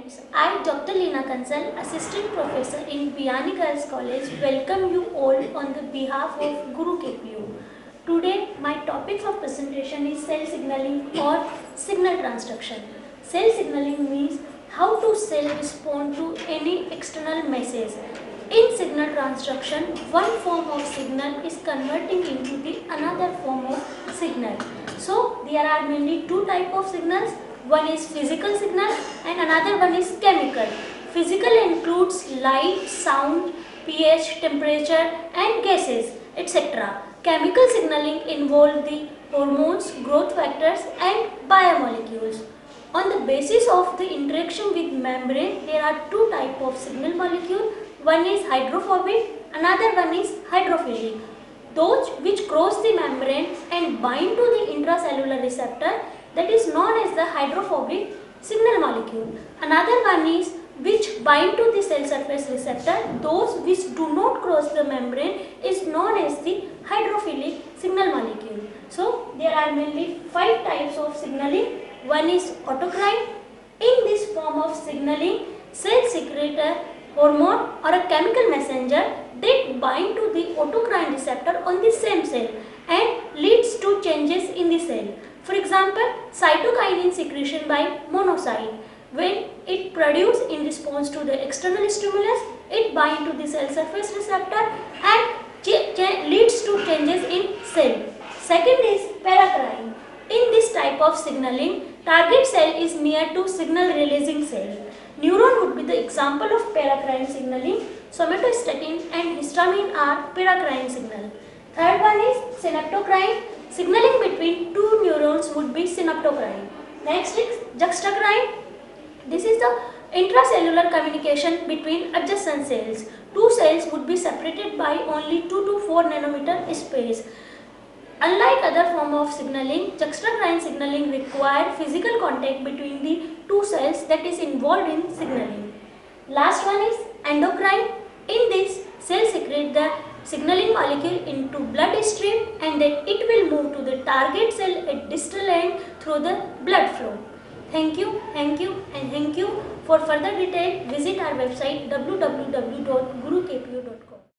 Students, I, Dr. Leena Kansal, Assistant Professor in Biyani Girls College, welcome you all on the behalf of Guru KPU. Today, my topic of presentation is cell signaling or signal transduction. Cell signaling means how to cell respond to any external message. In signal transduction, one form of signal is converting into the another form of signal. So, there are mainly two types of signals. One is physical signal and another one is chemical. Physical includes light, sound, pH, temperature and gases, etc. Chemical signaling involve the hormones, growth factors and biomolecules. On the basis of the interaction with membrane, there are two types of signal molecule. One is hydrophobic, another one is hydrophilic. Those which cross the membrane and bind to the intracellular receptor, that is known as the hydrophobic signal molecule. Another one is which bind to the cell surface receptor. Those which do not cross the membrane is known as the hydrophilic signal molecule. So, there are mainly 5 types of signaling. One is autocrine. In this form of signaling, cell secrete a hormone or a chemical messenger that bind to the autocrine receptor on the same cell and leads to changes in the cell. For example, cytokinin secretion by monocyte. When it produces in response to the external stimulus, it binds to the cell surface receptor and leads to changes in cell. Second is paracrine. In this type of signaling, target cell is near to signal releasing cell. Neuron would be the example of paracrine signaling. Somatostatin and histamine are paracrine signal. Third one is synaptocrine. Signaling between two neurons would be synaptocrine. Next is juxtacrine. This is the intracellular communication between adjacent cells. Two cells would be separated by only 2 to 4 nanometer space. Unlike other form of signaling, juxtacrine signaling require physical contact between the two cells that is involved in signaling. Last one is endocrine. In this, cell secrete the signaling molecule into bloodstream and then it will move to the target cell at distal end through the blood flow. Thank you and thank you. For further detail, visit our website www.gurukpu.com.